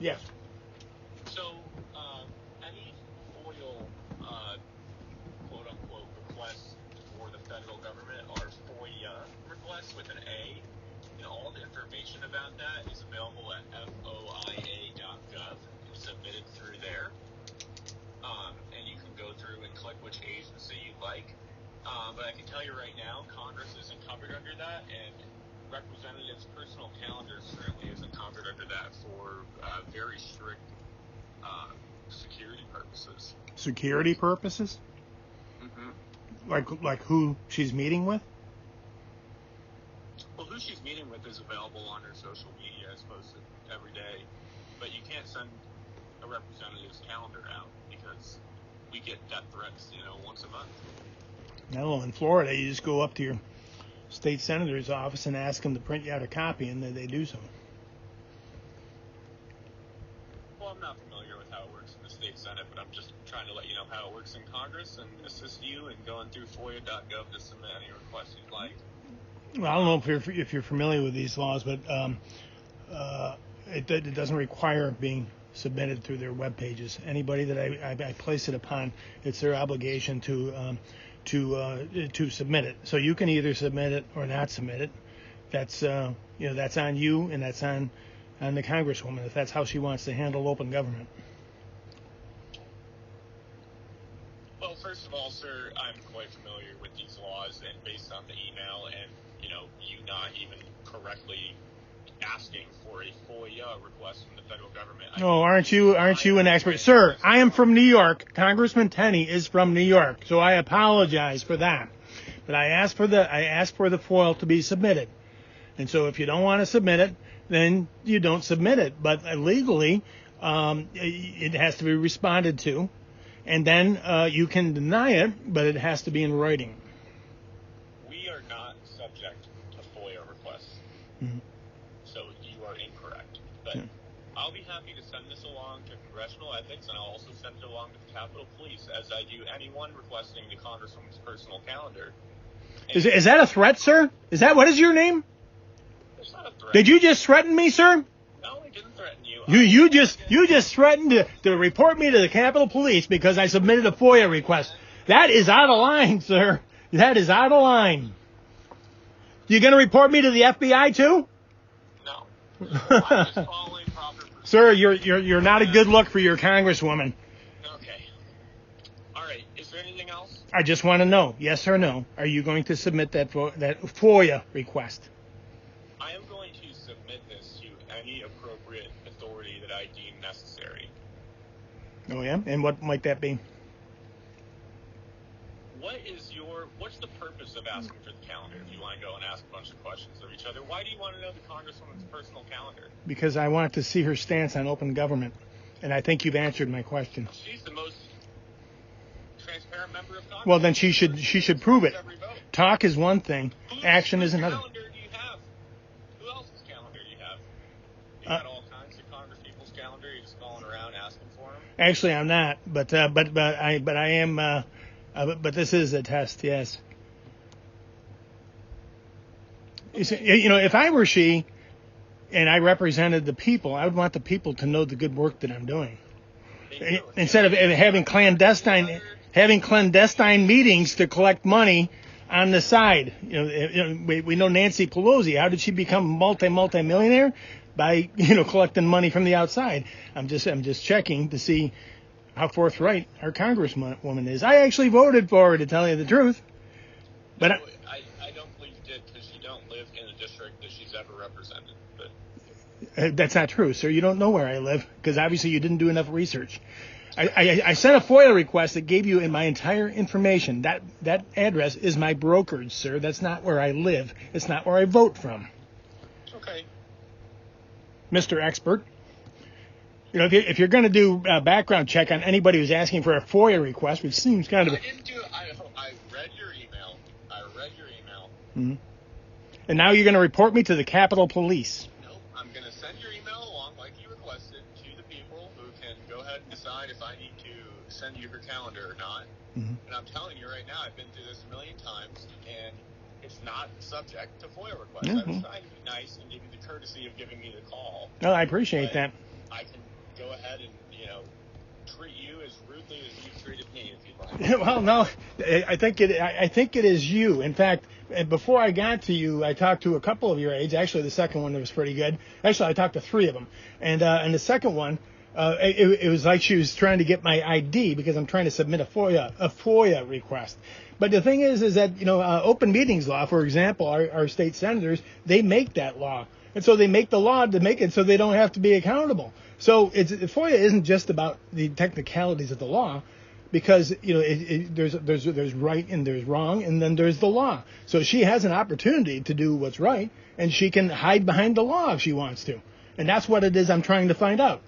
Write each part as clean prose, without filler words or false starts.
Yes. So, any FOIL, quote-unquote, requests for the federal government are FOIA requests with an A, and all the information about that is available at foia.gov and submitted through there. And you can go through and click which agency you like. But I can tell you right now, Congress isn't covered under that, and representatives' personal calendar certainly isn't covered under that for very strict security purposes. Security purposes? Mm-hmm. Like who she's meeting with? Well, who she's meeting with is available on her social media as posted every day, but you can't send a representative's calendar out because we get death threats, once a month. No, in Florida, you just go up to your state senator's office and ask them to print you out a copy, and then they do so. Well, I'm not familiar with how it works in the state senate, but I'm just trying to let you know how it works in Congress and assist you in going through foia.gov to submit any requests you'd like. Well, I don't know if you're familiar with these laws, but it doesn't require being submitted through their web pages. Anybody that I place it upon, it's their obligation to submit it. So you can either submit it or not submit it. That's that's on you, and that's on the Congresswoman if that's how she wants to handle open government. Well, first of all, sir, I'm quite familiar with these laws, and based on the email and you not even correctly asking for a FOIA request from the federal government. Oh, aren't you an expert, sir? I am from New York. Congressman Tenney is from New York, so I apologize for that. But I asked for the FOIL to be submitted, and so if you don't want to submit it, then you don't submit it. But legally, it has to be responded to, and then you can deny it, but it has to be in writing. We are not subject to FOIA requests. Mm-hmm. So you are incorrect. But I'll be happy to send this along to Congressional Ethics, and I'll also send it along to the Capitol Police, as I do anyone requesting the Congresswoman's personal calendar. Is that a threat, sir? What is your name? It's not a threat. Did you just threaten me, sir? No, I didn't threaten you. You just threatened to report me to the Capitol Police because I submitted a FOIA request. That is out of line, sir. That is out of line. You going to report me to the FBI too? No. I'm just following proper procedure. Sir, you're not a good look for your Congresswoman. Okay. All right. Is there anything else? I just want to know, yes or no, are you going to submit that FOIA request? I am going to submit this to any appropriate authority that I deem necessary. Oh yeah, and what might that be? What's the purpose of asking for the calendar if you want to go and ask a bunch of questions of each other? Why do you want to know the Congresswoman's personal calendar? Because I want to see her stance on open government, and I think you've answered my question. She's the most transparent member of Congress. Well, then she should prove it. Talk is one thing, action is another. Whose calendar do you have? Who else's calendar do you have? You got all kinds of Congress people's calendar. You're just going around asking for them. Actually, I'm not, but I am. But this is a test, yes. If I were she, and I represented the people, I would want the people to know the good work that I'm doing. Instead of having clandestine meetings to collect money on the side. We know Nancy Pelosi. How did she become multi-millionaire? By collecting money from the outside. I'm just checking to see how forthright our Congresswoman is. I actually voted for her, to tell you the truth. But I don't believe you did, because you don't live in a district that she's ever represented. But that's not true, sir. You don't know where I live, because obviously you didn't do enough research. I sent a FOIA request that gave you my entire information. That address is my brokerage, sir. That's not where I live. It's not where I vote from. Okay. Mr. Expert. If you're going to do a background check on anybody who's asking for a FOIA request, which seems kind of... I didn't do it. I read your email. Mm-hmm. And now you're going to report me to the Capitol Police. Nope. I'm going to send your email along like you requested to the people who can go ahead and decide if I need to send you her calendar or not. Mm-hmm. And I'm telling you right now, I've been through this a million times, and it's not subject to FOIA requests. Mm-hmm. I was trying to be nice and give you the courtesy of giving me the call. Oh, I appreciate that. I can Well, no, I think it is you. In fact, before I got to you, I talked to a couple of your aides. Actually, the second one was pretty good. Actually, I talked to 3 of them, and the second one, it was like she was trying to get my ID because I'm trying to submit a FOIA request. But the thing is that open meetings law, for example, our state senators, they make that law, and so they make the law to make it so they don't have to be accountable. So FOIA isn't just about the technicalities of the law. Because there's right and there's wrong, and then there's the law. So she has an opportunity to do what's right, and she can hide behind the law if she wants to, and that's what it is I'm trying to find out.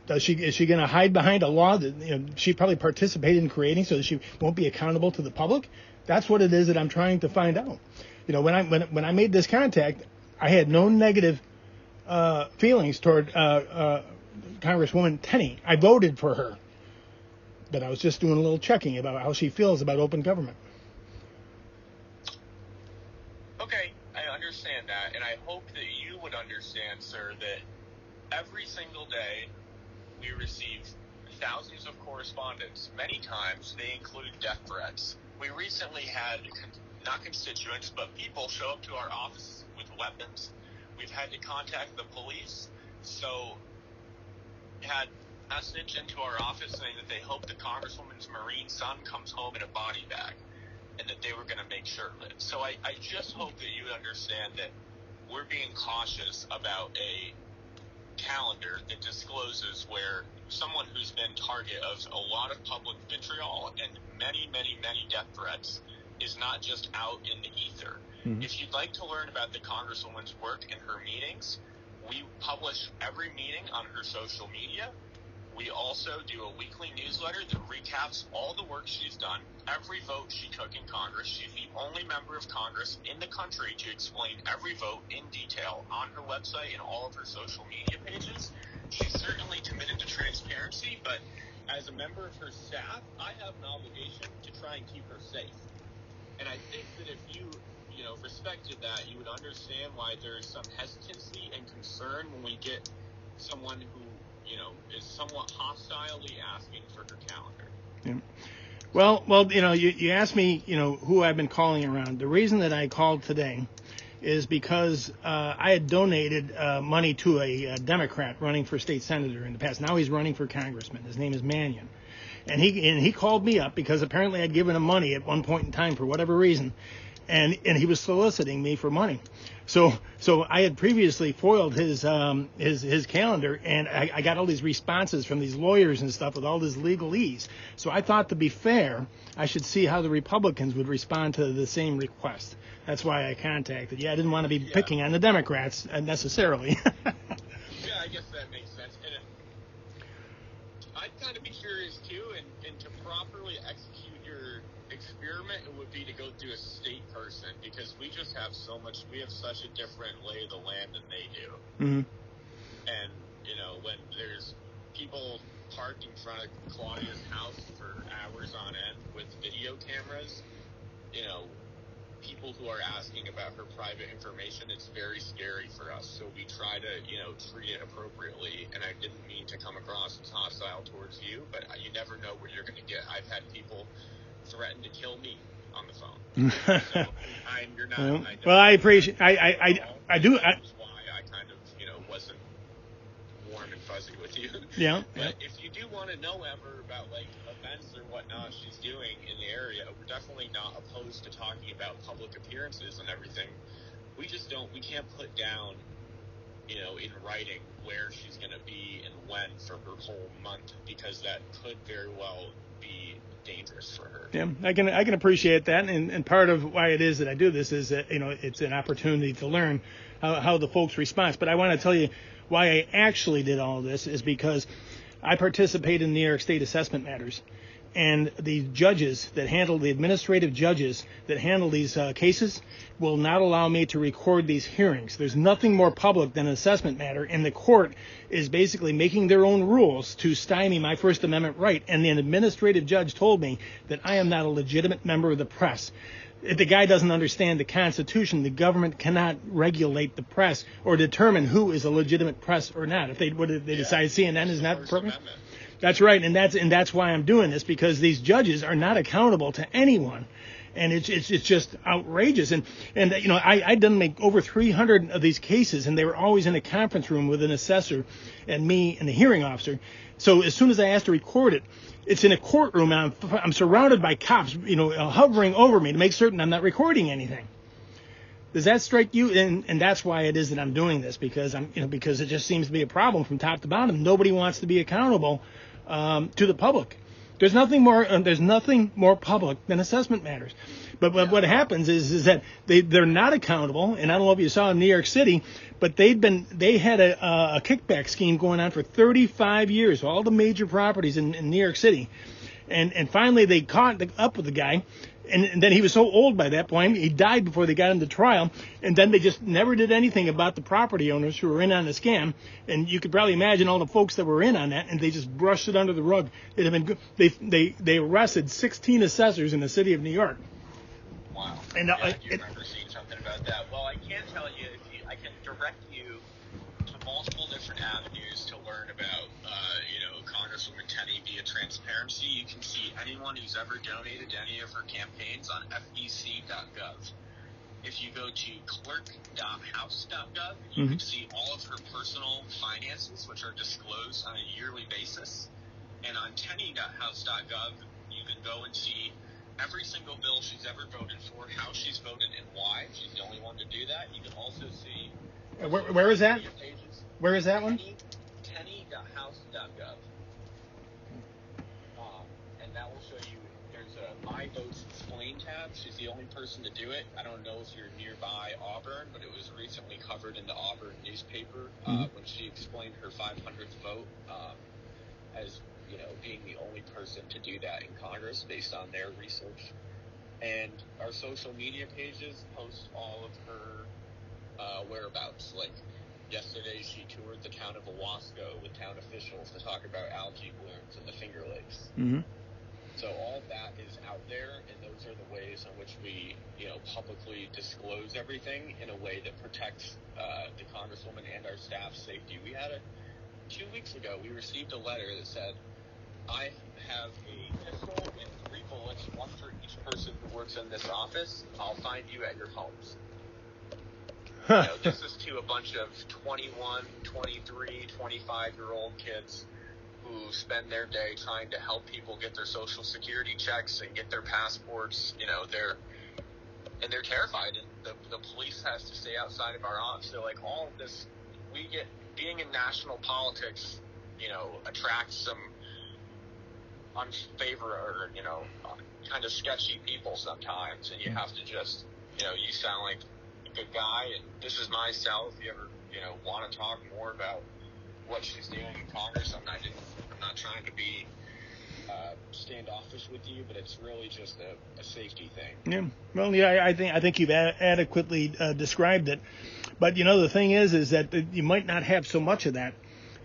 Is she going to hide behind a law that she probably participated in creating, so that she won't be accountable to the public? That's what it is that I'm trying to find out. When I made this contact, I had no negative feelings toward Congresswoman Tenney. I voted for her. But I was just doing a little checking about how she feels about open government. Okay, I understand that, and I hope that you would understand, sir, that every single day we receive thousands of correspondence. Many times they include death threats. We recently had, not constituents, but people show up to our office with weapons. We've had to contact the police, so had message into our office saying that they hope the Congresswoman's Marine son comes home in a body bag and that they were going to make shirtless. So I just hope that you understand that we're being cautious about a calendar that discloses where someone who's been target of a lot of public vitriol and many, many, many death threats is not just out in the ether. Mm-hmm. If you'd like to learn about the Congresswoman's work and her meetings, we publish every meeting on her social media. We also do a weekly newsletter that recaps all the work she's done, every vote she took in Congress. She's the only member of Congress in the country to explain every vote in detail on her website and all of her social media pages. She's certainly committed to transparency, but as a member of her staff, I have an obligation to try and keep her safe. And I think that if you respected that, you would understand why there is some hesitancy and concern when we get someone who is somewhat hostilely asking for her calendar. Yeah. Well, you asked me, who I've been calling around. The reason that I called today is because I had donated money to a Democrat running for state senator in the past. Now he's running for congressman. His name is Mannion. And he called me up because apparently I'd given him money at one point in time for whatever reason. And he was soliciting me for money. So I had previously foiled his calendar, and I got all these responses from these lawyers and stuff with all this legalese. So I thought, to be fair, I should see how the Republicans would respond to the same request. That's why I contacted you. I didn't want to be picking on the Democrats necessarily. Yeah, I guess that makes sense. And I'd kind of be curious too, and to properly execute your experiment, it would be to go through a state person, because we just have we have such a different lay of the land than they do. Mm-hmm. And when there's people parked in front of Claudia's house for hours on end with video cameras, people who are asking about her private information, it's very scary for us. So we try to treat it appropriately. And I didn't mean to come across as hostile towards you, but you never know what you're going to get. I've had people threaten to kill me on the phone. So you're not. I appreciate. I do. That's why I kind of wasn't warm and fuzzy with you. Yeah. But if you do want to know ever about events or whatnot she's doing in the area, we're definitely not opposed to talking about public appearances and everything. We just don't. We can't put down in writing where she's going to be and when for her whole month, because that could very well be dangerous for her. Yeah, I can appreciate that, and part of why it is that I do this is that it's an opportunity to learn how the folks respond. But I want to tell you why I actually did all this is because I participate in New York State assessment matters, and the judges that handle the administrative judges that handle these cases will not allow me to record these hearings. There's nothing more public than an assessment matter, and the court is basically making their own rules to stymie my First Amendment right. And the administrative judge told me that I am not a legitimate member of the press. If the guy doesn't understand the Constitution, the government cannot regulate the press or determine who is a legitimate press or not. If they decide CNN is not appropriate. That's right, and that's why I'm doing this, because these judges are not accountable to anyone, and it's just outrageous. And I done make over 300 of these cases, and they were always in a conference room with an assessor and me and the hearing officer. So as soon as I asked to record it, it's in a courtroom, and I'm surrounded by cops, hovering over me to make certain I'm not recording anything. Does that strike you? And that's why it is that I'm doing this, because because it just seems to be a problem from top to bottom. Nobody wants to be accountable to the public. There's nothing more public than assessment matters. But what happens is that they're not accountable. And I don't know if you saw in New York City, but they had a kickback scheme going on for 35 years, all the major properties in New York City. And finally they caught up with the guy. And then he was so old by that point, he died before they got him to trial. And then they just never did anything about the property owners who were in on the scam. And you could probably imagine all the folks that were in on that, and they just brushed it under the rug. It had been good. They arrested 16 assessors in the city of New York. Wow. And I do remember seeing something about that. Well, I can tell you, I can direct you to multiple different avenues to learn about, Congresswoman Tenney via transparency. You can see anyone who's ever donated to any of her campaigns on fec.gov. If you go to clerk.house.gov, you can see all of her personal finances, which are disclosed on a yearly basis. And on tenney.house.gov, you can go and see every single bill she's ever voted for, how she's voted, and why. She's the only one to do that. You can also see... Where is that? Where is that one? Tenney.house.gov. And that will show you, there's a My Votes Explained tab. She's the only person to do it. I don't know if you're nearby Auburn, but it was recently covered in the Auburn newspaper when she explained her 500th vote as, being the only person to do that in Congress based on their research. And our social media pages post all of her whereabouts. Like yesterday, she toured the town of Owasco with town officials to talk about algae blooms in the Finger Lakes. Mm-hmm. So all of that is out there, and those are the ways in which we, publicly disclose everything in a way that protects the Congresswoman and our staff's safety. We had 2 weeks ago, we received a letter that said, I have a pistol and 3 bullets, one for each person who works in this office. I'll find you at your homes. This is to a bunch of 21, 23, 25-year-old kids who spend their day trying to help people get their social security checks and get their passports. They're terrified, and the police has to stay outside of our office. So, all of this, being in national politics, attracts some unfavor or, kind of sketchy people sometimes, and you have to just, you sound like a good guy, and this is my cell if you ever, want to talk more about what she's doing in Congress. I'm not trying to be standoffish with you, but it's really just a safety thing. Yeah. Well, yeah, I think you've adequately described it. But the thing is that you might not have so much of that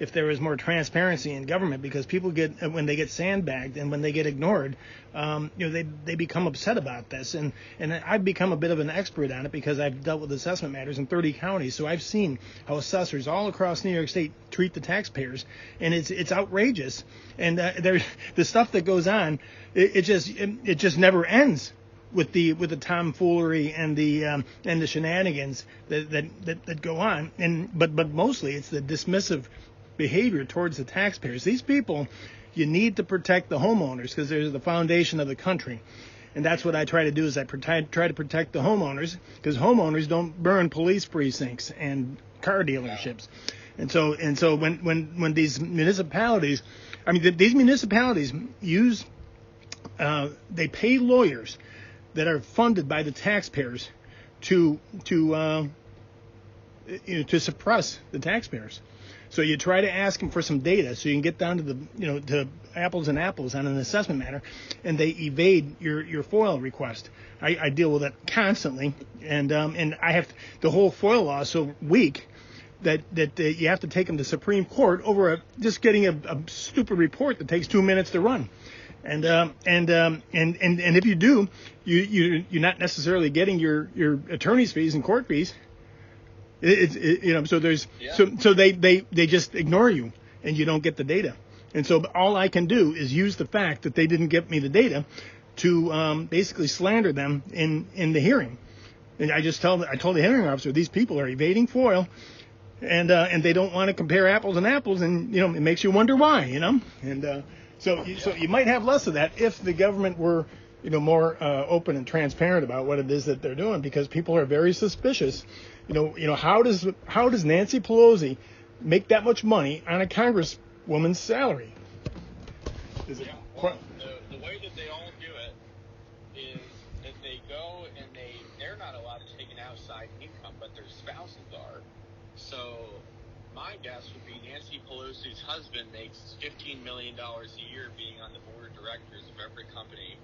if there was more transparency in government, because people when they get sandbagged and when they get ignored, they become upset about this. And I've become a bit of an expert on it because I've dealt with assessment matters in 30 counties. So I've seen how assessors all across New York State treat the taxpayers, and it's outrageous. And the stuff that goes on, it just never ends with the tomfoolery and the shenanigans that go on. But mostly it's the dismissive behavior towards the taxpayers. These people, you need to protect the homeowners because they're the foundation of the country. And that's what I try to do, is I try to protect the homeowners, because homeowners don't burn police precincts and car dealerships. And so when these municipalities, these municipalities use, they pay lawyers that are funded by the taxpayers to suppress the taxpayers. So you try to ask them for some data so you can get down to to apples and apples on an assessment matter, and they evade your FOIL request. I deal with that constantly, and I have the whole FOIL law is so weak that you have to take them to Supreme Court over just getting a stupid report that takes 2 minutes to run. And if you do, you're not necessarily getting your attorney's fees and court fees. So they just ignore you, and you don't get the data. And so all I can do is use the fact that they didn't get me the data to basically slander them in the hearing. And I told the hearing officer, these people are evading FOIL, and they don't want to compare apples and apples, and it makes you wonder why, And so you might have less of that if the government were more open and transparent about what it is that they're doing, because people are very suspicious. How does Nancy Pelosi make that much money on a congresswoman's salary? The way that they all do it is that they go and they're not allowed to take an outside income, but their spouses are. So my guess would be Nancy Pelosi's husband makes $15 million a year being on the board of directors of every company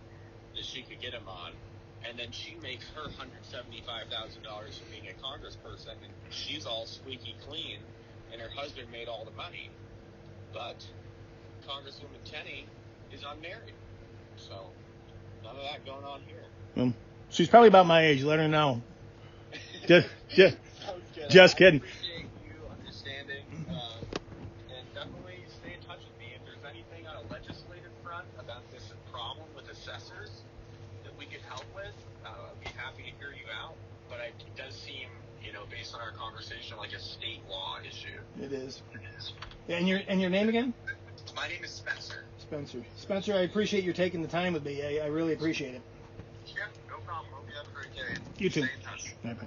that she could get him on, and then she makes her $175,000 from being a congressperson, and she's all squeaky clean, and her husband made all the money. But Congresswoman Tenney is unmarried, so none of that going on here. Well, she's probably about my age. Let her know. Just kidding. I appreciate you understanding, and definitely stay in touch with me if there's anything on a legislative front about this problem with assessors that we could help with. I'd be happy to hear you out, but it does seem, based on our conversation, like a state law issue. It is. And your name again? My name is Spencer. Spencer, I appreciate you taking the time with me. I really appreciate it. Yeah, no problem. Hope you have a great day. You too. Stay in touch. Bye-bye.